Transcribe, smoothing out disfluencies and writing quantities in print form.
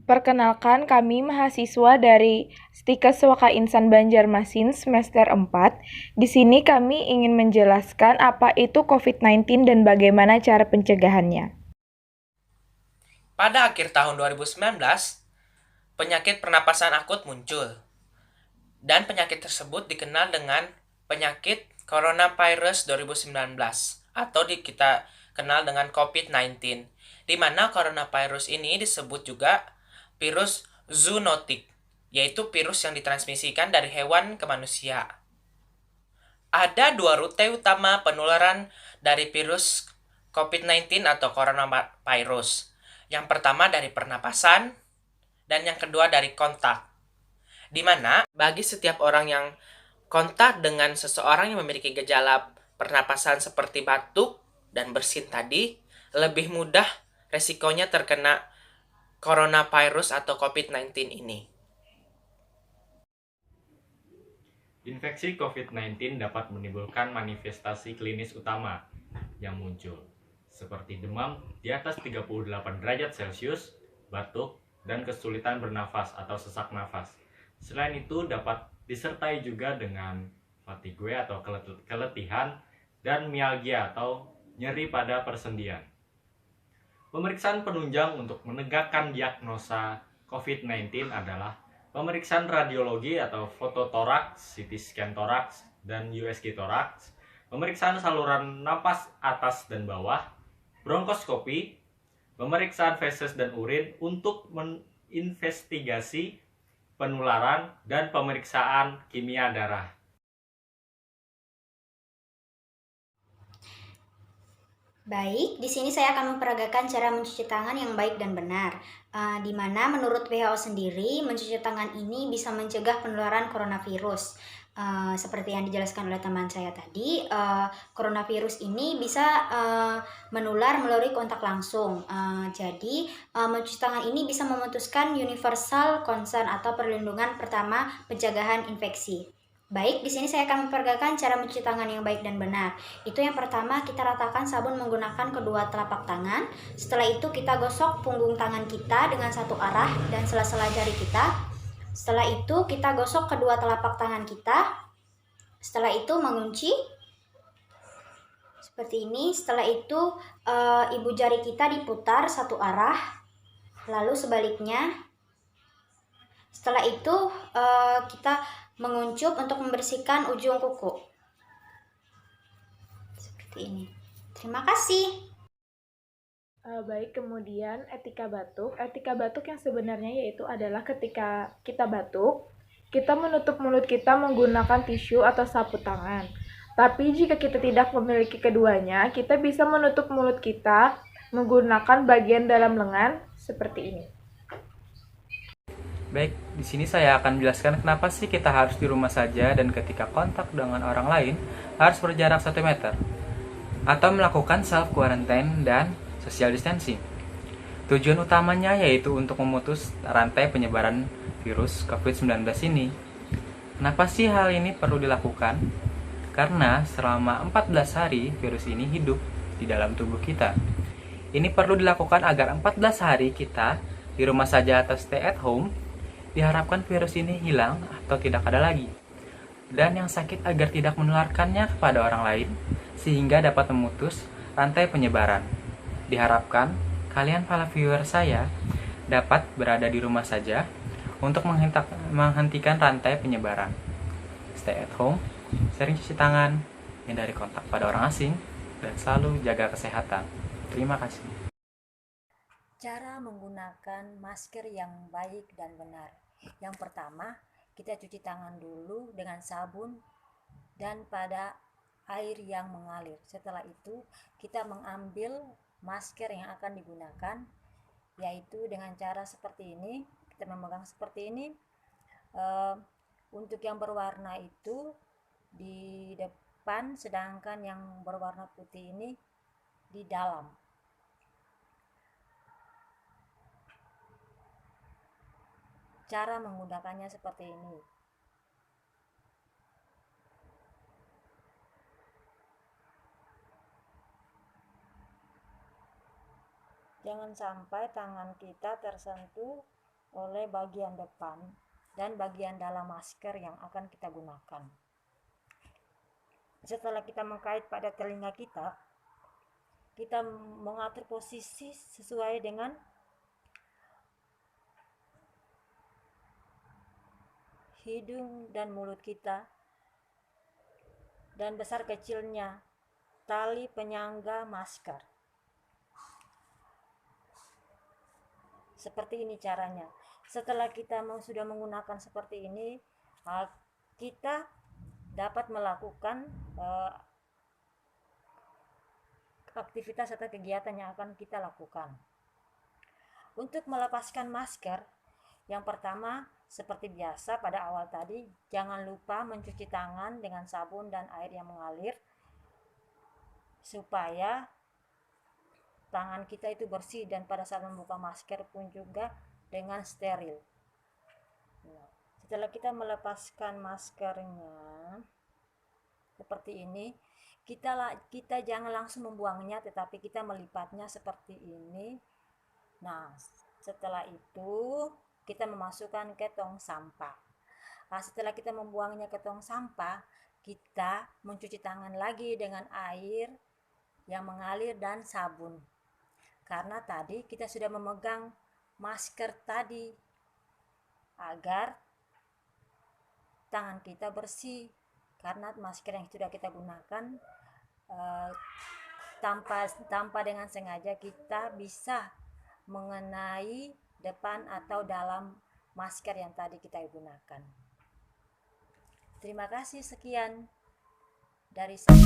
Perkenalkan, kami mahasiswa dari Stikes Waka Insan Banjarmasin semester 4. Di sini kami ingin menjelaskan apa itu COVID-19 dan bagaimana cara pencegahannya. Pada akhir tahun 2019, penyakit pernapasan akut muncul, dan penyakit tersebut dikenal dengan penyakit coronavirus 2019 atau kita kenal dengan COVID-19, di mana coronavirus ini disebut juga virus zoonotik, yaitu virus yang ditransmisikan dari hewan ke manusia. Ada dua rute utama penularan dari virus COVID-19 atau coronavirus. Yang pertama dari pernapasan, dan yang kedua dari kontak. Di mana bagi setiap orang yang kontak dengan seseorang yang memiliki gejala pernapasan seperti batuk dan bersin tadi, lebih mudah resikonya terkena coronavirus atau COVID-19 ini. Infeksi COVID-19 dapat menimbulkan manifestasi klinis utama yang muncul, seperti demam di atas 38 derajat Celcius, batuk, dan kesulitan bernafas atau sesak nafas. Selain itu dapat disertai juga dengan fatigue atau keletihan dan mialgia atau nyeri pada persendian. Pemeriksaan penunjang untuk menegakkan diagnosa COVID-19 adalah pemeriksaan radiologi atau fototoraks, CT scan toraks, dan USG toraks, pemeriksaan saluran napas atas dan bawah, bronkoskopi, pemeriksaan feses dan urin untuk menginvestigasi penularan, dan pemeriksaan kimia darah. Baik, di sini saya akan memperagakan cara mencuci tangan yang baik dan benar. Di mana menurut WHO sendiri, mencuci tangan ini bisa mencegah penularan coronavirus. Seperti yang dijelaskan oleh teman saya tadi, coronavirus ini bisa menular melalui kontak langsung. Jadi, mencuci tangan ini bisa memutuskan universal concern atau perlindungan pertama pencegahan infeksi. Baik, di sini saya akan memperagakan cara mencuci tangan yang baik dan benar. Itu yang pertama, kita ratakan sabun menggunakan kedua telapak tangan. Setelah itu kita gosok punggung tangan kita dengan satu arah dan sela-sela jari kita. Setelah itu kita gosok kedua telapak tangan kita. Setelah itu mengunci seperti ini. Setelah itu ibu jari kita diputar satu arah, lalu sebaliknya. Setelah itu kita menguncup untuk membersihkan ujung kuku. Seperti ini. Terima kasih. Baik, kemudian etika batuk. Etika batuk yang sebenarnya yaitu adalah ketika kita batuk, kita menutup mulut kita menggunakan tisu atau sapu tangan. Tapi jika kita tidak memiliki keduanya, kita bisa menutup mulut kita menggunakan bagian dalam lengan seperti ini. Baik, di sini saya akan menjelaskan kenapa sih kita harus di rumah saja dan ketika kontak dengan orang lain harus berjarak 1 meter atau melakukan self quarantine dan social distancing. Tujuan utamanya yaitu untuk memutus rantai penyebaran virus COVID-19 ini. Kenapa sih hal ini perlu dilakukan? Karena selama 14 hari virus ini hidup di dalam tubuh kita. Ini perlu dilakukan agar 14 hari kita di rumah saja atau stay at home, diharapkan virus ini hilang atau tidak ada lagi. Dan yang sakit agar tidak menularkannya kepada orang lain, sehingga dapat memutus rantai penyebaran. Diharapkan kalian para viewer saya dapat berada di rumah saja untuk menghentikan rantai penyebaran. Stay at home, sering cuci tangan, hindari kontak pada orang asing, dan selalu jaga kesehatan. Terima kasih. Cara menggunakan masker yang baik dan benar. Yang pertama, kita cuci tangan dulu dengan sabun dan pada air yang mengalir. Setelah itu, kita mengambil masker yang akan digunakan, yaitu dengan cara seperti ini. Kita memegang seperti ini. Untuk yang berwarna itu di depan, sedangkan yang berwarna putih ini di dalam. Cara menggunakannya seperti ini. Jangan sampai tangan kita tersentuh oleh bagian depan dan bagian dalam masker yang akan kita gunakan. Setelah kita mengkait pada telinga kita mengatur posisi sesuai dengan hidung dan mulut kita dan besar kecilnya tali penyangga masker. Seperti ini caranya. Setelah kita sudah menggunakan seperti ini, kita dapat melakukan aktivitas atau kegiatan yang akan kita lakukan. Untuk melepaskan masker, yang pertama seperti biasa pada awal tadi, jangan lupa mencuci tangan dengan sabun dan air yang mengalir supaya tangan kita itu bersih dan pada saat membuka masker pun juga dengan steril. Setelah kita melepaskan maskernya seperti ini, kita jangan langsung membuangnya, tetapi kita melipatnya seperti ini. Nah, setelah itu kita memasukkan ke tong sampah. Nah, setelah kita membuangnya ke tong sampah, kita mencuci tangan lagi dengan air yang mengalir dan sabun. Karena tadi kita sudah memegang masker tadi agar tangan kita bersih, karena masker yang sudah kita gunakan tanpa dengan sengaja kita bisa mengenai depan atau dalam masker yang tadi kita gunakan. Terima kasih, sekian dari saya.